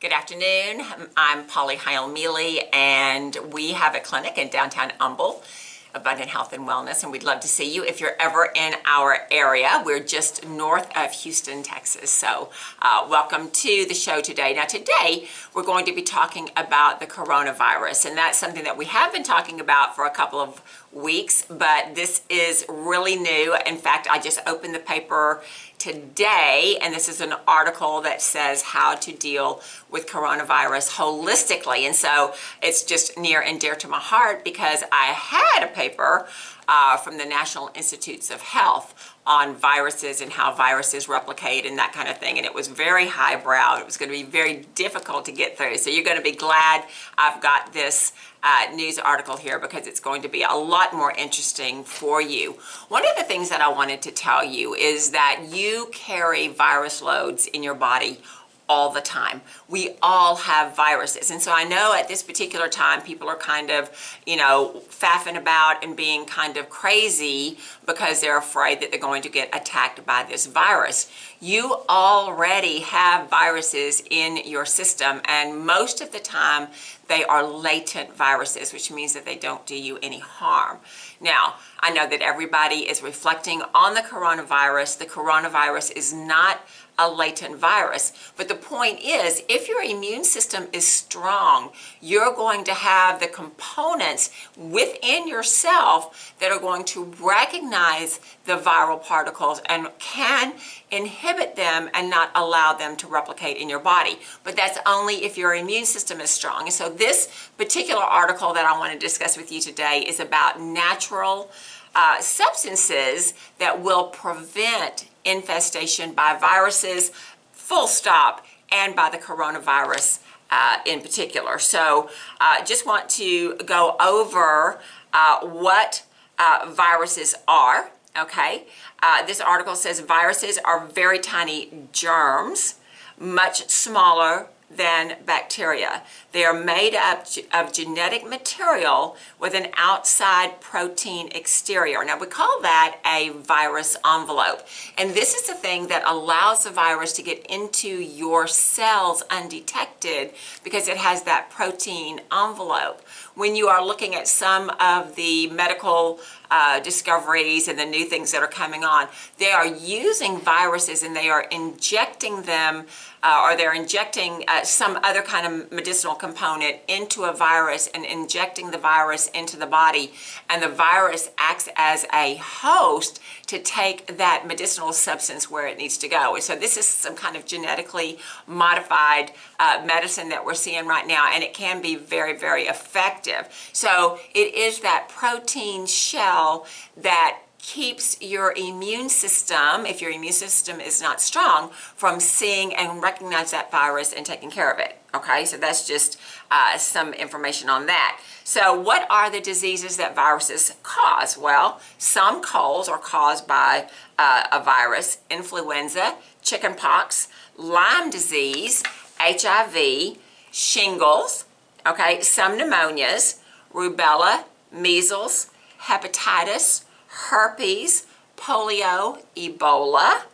Good afternoon. I'm Polly Heil-Mealey, and we have a clinic in downtown Humble, Abundant Health and Wellness, and we'd love to see you if you're ever in our area. We're just north of Houston, Texas. So welcome to the show today. Now today we're going to be talking about the coronavirus, and that's something that we have been talking about for a couple of weeks, but this is really new. In fact, I just opened the paper today, and this is an article that says how to deal with coronavirus holistically. And so it's just near and dear to my heart because I had a paper from the National Institutes of Health on viruses and how viruses replicate and that kind of thing. And it was very highbrow. It was going to be very difficult to get through. So you're going to be glad I've got this news article here because it's going to be a lot more interesting for you. One of the things that I wanted to tell you is that you carry virus loads in your body all the time. We all have viruses. And so I know at this particular time, people are kind of, faffing about and being kind of crazy because they're afraid that they're going to get attacked by this virus. You already have viruses in your system, and most of the time they are latent viruses, which means that they don't do you any harm. Now, I know that everybody is reflecting on the coronavirus. The coronavirus is not a latent virus. But the point is, if your immune system is strong, you're going to have the components within yourself that are going to recognize the viral particles and can inhibit them and not allow them to replicate in your body. But that's only if your immune system is strong. And so this particular article that I want to discuss with you today is about natural substances that will prevent infestation by viruses, full stop, and by the coronavirus in particular. So just want to go over what viruses are, okay? This article says viruses are very tiny germs, much smaller than bacteria. They are made up of genetic material with an outside protein exterior. Now we call that a virus envelope. And this is the thing that allows the virus to get into your cells undetected because it has that protein envelope. When you are looking at some of the medical discoveries and the new things that are coming on, they are using viruses and they are injecting them or they're injecting some other kind of medicinal component into a virus and injecting the virus into the body, and the virus acts as a host to take that medicinal substance where it needs to go. And so this is some kind of genetically modified medicine that we're seeing right now, and it can be very, very effective. So it is that protein shell that keeps your immune system, if your immune system is not strong, from seeing and recognize that virus and taking care of it. Okay, so that's just some information on that. So what are the diseases that viruses cause? Well, some colds are caused by a virus: influenza, chickenpox, Lyme disease, HIV, shingles, okay, some pneumonias, rubella, measles, hepatitis, herpes, polio, Ebola,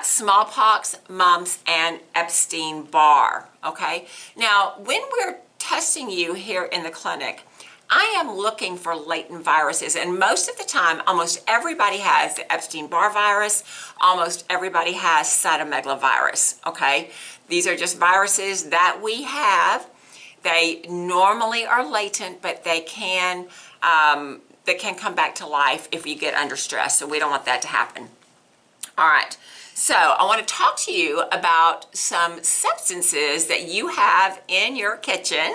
smallpox, mumps, and Epstein-Barr, okay? Now, when we're testing you here in the clinic, I am looking for latent viruses, and most of the time, almost everybody has the Epstein-Barr virus, almost everybody has cytomegalovirus, okay? These are just viruses that we have. They normally are latent, but they can come back to life if you get under stress, so we don't want that to happen. All right, so I want to talk to you about some substances that you have in your kitchen,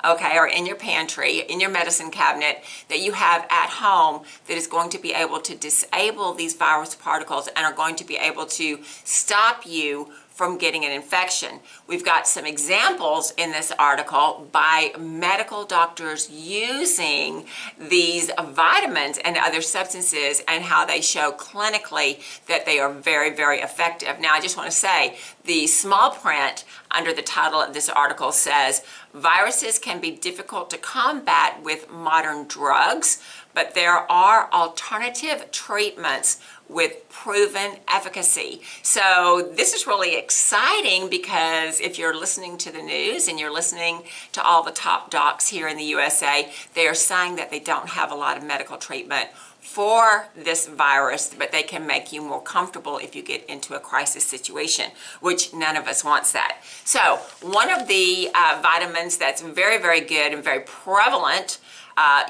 okay, or in your pantry, in your medicine cabinet, that you have at home that is going to be able to disable these virus particles and are going to be able to stop you from getting an infection. We've got some examples in this article by medical doctors using these vitamins and other substances and how they show clinically that they are very, very effective. Now, I just want to say the small print under the title of this article says, viruses can be difficult to combat with modern drugs, but there are alternative treatments with proven efficacy. So this is really exciting because if you're listening to the news and you're listening to all the top docs here in the USA, they are saying that they don't have a lot of medical treatment for this virus, but they can make you more comfortable if you get into a crisis situation, which none of us wants that. So one of the vitamins that's very, very good and very prevalent,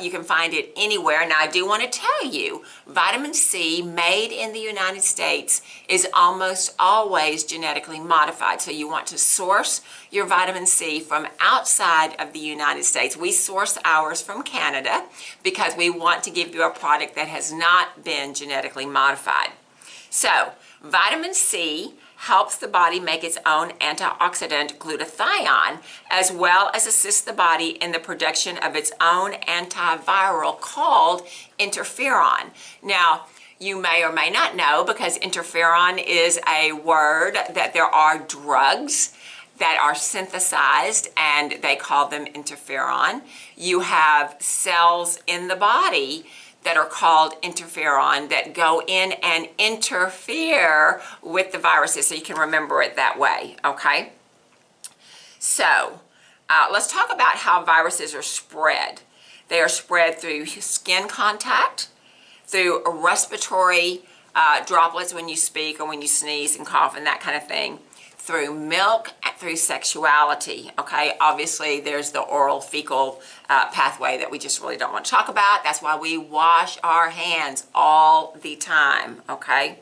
you can find it anywhere. Now, I do want to tell you, vitamin C made in the United States is almost always genetically modified. So you want to source your vitamin C from outside of the United States. We source ours from Canada because we want to give you a product that has not been genetically modified. So vitamin C helps the body make its own antioxidant glutathione, as well as assists the body in the production of its own antiviral called interferon. Now, you may or may not know, because interferon is a word, that there are drugs that are synthesized and they call them interferon. You have cells in the body that are called interferon that go in and interfere with the viruses, so you can remember it that way, okay? So let's talk about how viruses are spread. They are spread through skin contact, through respiratory droplets when you speak or when you sneeze and cough and that kind of thing, through milk, and through sexuality, okay? Obviously, there's the oral fecal pathway that we just really don't want to talk about. That's why we wash our hands all the time, okay?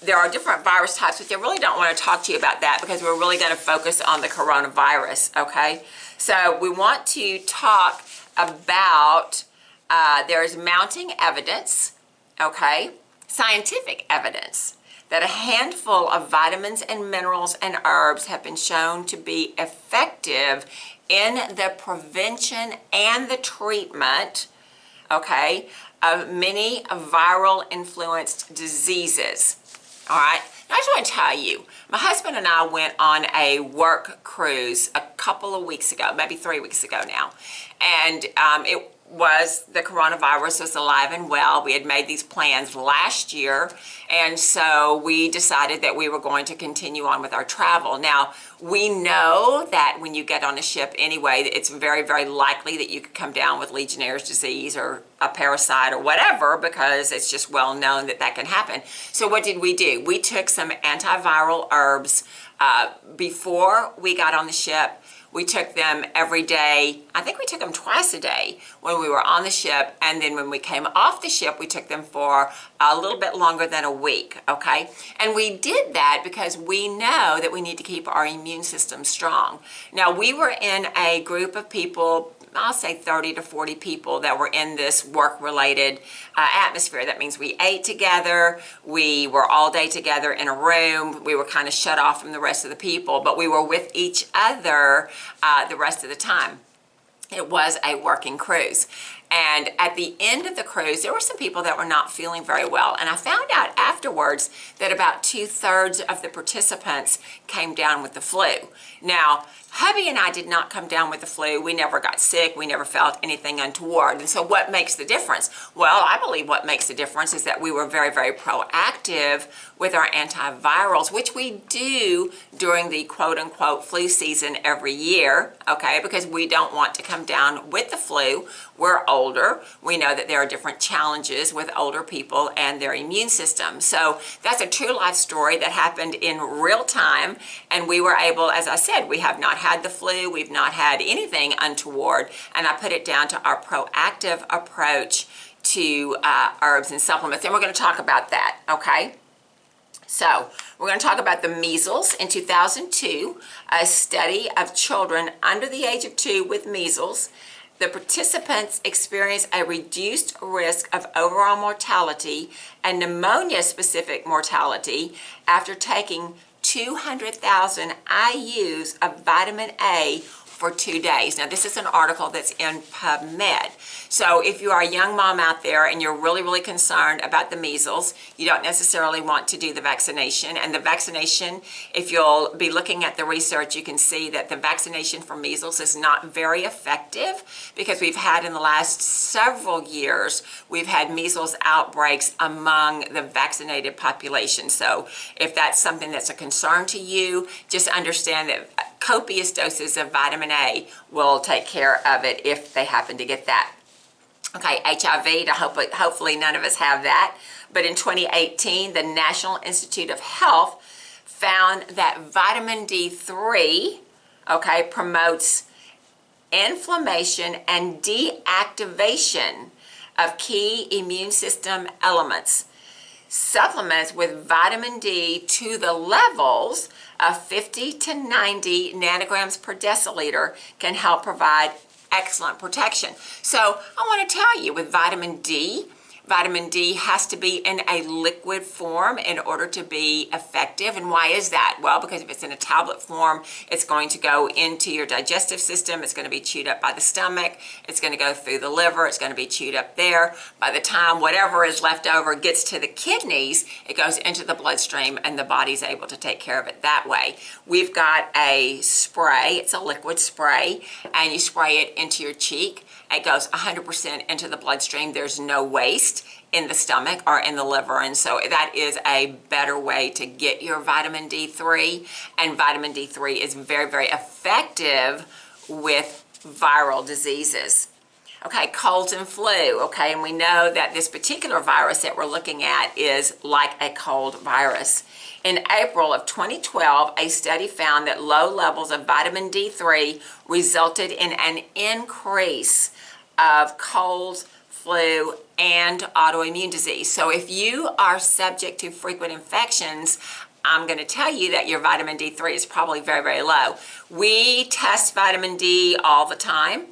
There are different virus types, which I really don't want to talk to you about that because we're really going to focus on the coronavirus, okay? So we want to talk about, there's mounting evidence, okay? Scientific evidence that a handful of vitamins and minerals and herbs have been shown to be effective in the prevention and the treatment, okay, of many viral influenced diseases. All right, now I just want to tell you, my husband and I went on a work cruise a couple of weeks ago, maybe 3 weeks ago now, and the coronavirus was alive and well. We had made these plans last year, and so we decided that we were going to continue on with our travel. Now, we know that when you get on a ship anyway, it's very, very likely that you could come down with Legionnaire's disease or a parasite or whatever, because it's just well known that that can happen. So what did we do? We took some antiviral herbs before we got on the ship. We took them every day. I think we took them twice a day when we were on the ship, and then when we came off the ship, we took them for a little bit longer than a week, okay? And we did that because we know that we need to keep our immune system strong. Now, we were in a group of people, I'll say 30 to 40 people that were in this work-related atmosphere. That means we ate together, we were all day together in a room, we were kind of shut off from the rest of the people, but we were with each other the rest of the time. It was a working cruise. And at the end of the cruise, there were some people that were not feeling very well. And I found out afterwards that about 2/3 of the participants came down with the flu. Now, hubby and I did not come down with the flu. We never got sick. We never felt anything untoward. And so what makes the difference? Well, I believe what makes the difference is that we were very, very proactive with our antivirals, which we do during the quote-unquote flu season every year, okay, because we don't want to come down with the flu. We're older. We know that there are different challenges with older people and their immune system. So that's a true life story that happened in real time, and we were able, as I said, we have not had the flu, we've not had anything untoward, and I put it down to our proactive approach to herbs and supplements, and we're going to talk about that, okay? So we're going to talk about the measles. In 2002, a study of children under the age of 2 with measles, the participants experienced a reduced risk of overall mortality and pneumonia-specific mortality after taking 200,000 IUs of vitamin A for 2 days. Now, this is an article that's in PubMed. So if you are a young mom out there and you're really, really concerned about the measles, you don't necessarily want to do the vaccination. And the vaccination, if you'll be looking at the research, you can see that the vaccination for measles is not very effective, because we've had in the last several years, we've had measles outbreaks among the vaccinated population. So if that's something that's a concern to you, just understand that copious doses of vitamin A will take care of it if they happen to get that. Okay, HIV, hopefully none of us have that. But in 2018, the National Institute of Health found that vitamin D3, okay, promotes inflammation and deactivation of key immune system elements. Supplements with vitamin D to the levels of 50 to 90 nanograms per deciliter can help provide excellent protection. So I want to tell you, with vitamin D has to be in a liquid form in order to be effective. And why is that? Well, because if it's in a tablet form, it's going to go into your digestive system. It's going to be chewed up by the stomach. It's going to go through the liver. It's going to be chewed up there. By the time whatever is left over gets to the kidneys, it goes into the bloodstream, and the body's able to take care of it that way. We've got a spray. It's a liquid spray, and you spray it into your cheek. It goes 100% into the bloodstream. There's no waste in the stomach or in the liver, and so that is a better way to get your vitamin D3. And vitamin D3 is very, very effective with viral diseases. Okay, colds and flu, okay, and we know that this particular virus that we're looking at is like a cold virus. In April of 2012, a study found that low levels of vitamin D3 resulted in an increase of colds, flu, and autoimmune disease. So if you are subject to frequent infections, I'm going to tell you that your vitamin D3 is probably very, very low. We test vitamin D all the time.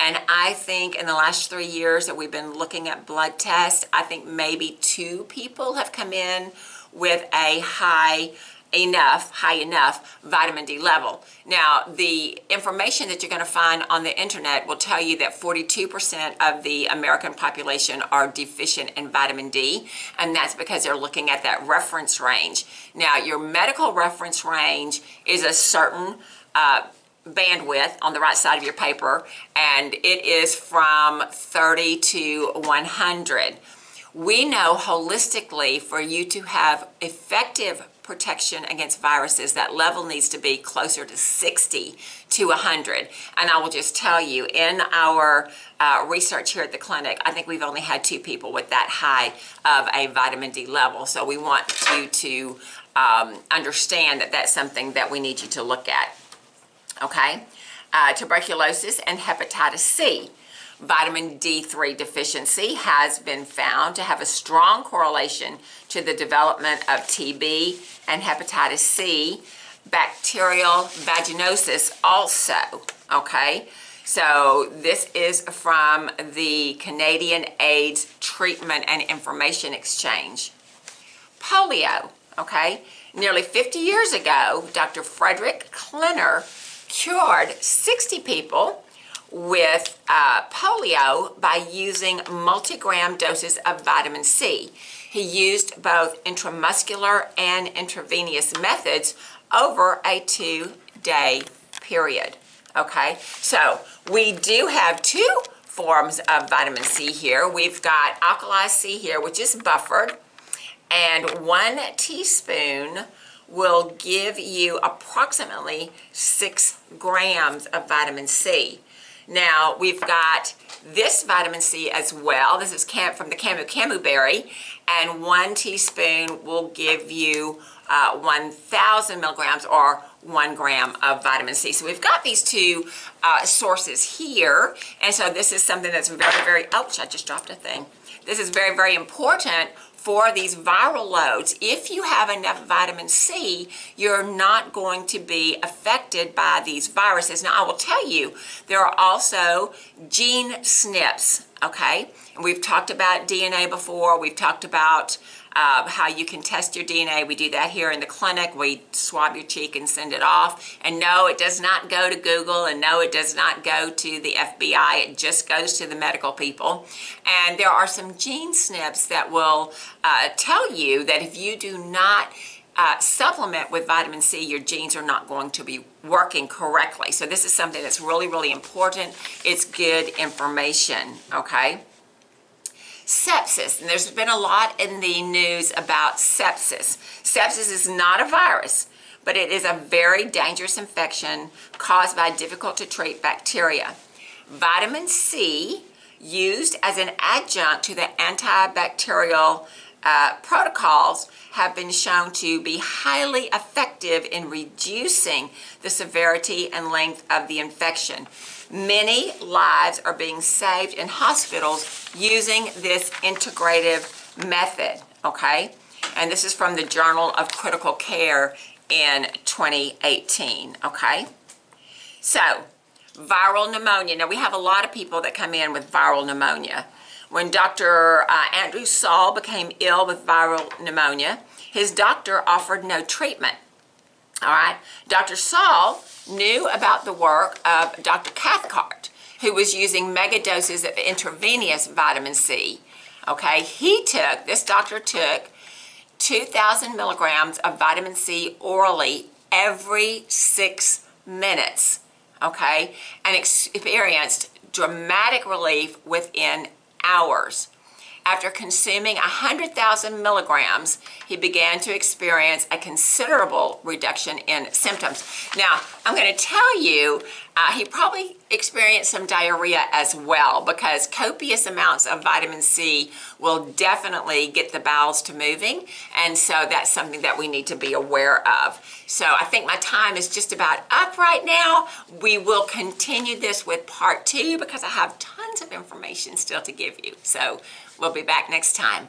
And I think in the last 3 years that we've been looking at blood tests, I think maybe 2 people have come in with a high enough vitamin D level. Now, the information that you're going to find on the internet will tell you that 42% of the American population are deficient in vitamin D, and that's because they're looking at that reference range. Now, your medical reference range is a certain bandwidth on the right side of your paper, and it is from 30 to 100. We know holistically, for you to have effective protection against viruses, that level needs to be closer to 60 to 100. And I will just tell you, in our research here at the clinic, I think we've only had 2 people with that high of a vitamin D level. So we want you to understand that that's something that we need you to look at. Okay? Tuberculosis and hepatitis C. Vitamin D3 deficiency has been found to have a strong correlation to the development of TB and hepatitis C, bacterial vaginosis also, okay? So this is from the Canadian AIDS Treatment and Information Exchange. Polio, okay? Nearly 50 years ago, Dr. Frederick Klenner cured 60 people with polio by using multigram doses of vitamin C. He used both intramuscular and intravenous methods over a 2-day period. Okay, so we do have 2 forms of vitamin C here. We've got alkali C here, which is buffered, and 1 teaspoon will give you approximately 6 grams of vitamin C. Now, we've got this vitamin C as well. This is from the camu berry, and 1 teaspoon will give you 1,000 milligrams or 1 gram of vitamin C. So we've got these 2 sources here, and so this is something that's very, very, ouch, I just dropped a thing. This is very, very important for these viral loads. If you have enough vitamin C, you're not going to be affected by these viruses. Now, I will tell you, there are also gene SNPs, okay? And we've talked about DNA before. We've talked about how you can test your DNA. We do that here in the clinic. We swab your cheek and send it off. And no, it does not go to Google, and no, it does not go to the FBI. It just goes to the medical people. And there are some gene snips that will tell you that if you do not supplement with vitamin C, your genes are not going to be working correctly. So this is something that's really, really important. It's good information, okay? Sepsis, and there's been a lot in the news about sepsis. Sepsis is not a virus, but it is a very dangerous infection caused by difficult to treat bacteria. Vitamin C, used as an adjunct to the antibacterial protocols, have been shown to be highly effective in reducing the severity and length of the infection. Many lives are being saved in hospitals using this integrative method, okay? And this is from the Journal of Critical Care in 2018, okay? So, viral pneumonia. Now, we have a lot of people that come in with viral pneumonia. When Dr. Andrew Saul became ill with viral pneumonia, his doctor offered no treatment. All right? Dr. Saul knew about the work of Dr. Cathcart, who was using mega doses of intravenous vitamin C. Okay? This doctor took 2,000 milligrams of vitamin C orally every 6 minutes. Okay? And experienced dramatic relief within hours. After consuming 100,000 milligrams, he began to experience a considerable reduction in symptoms. Now, I'm going to tell you, he probably experienced some diarrhea as well, because copious amounts of vitamin C will definitely get the bowels to moving, and so that's something that we need to be aware of. So I think my time is just about up right now. We will continue this with part 2 because I have tons of information still to give you. So we'll be back next time.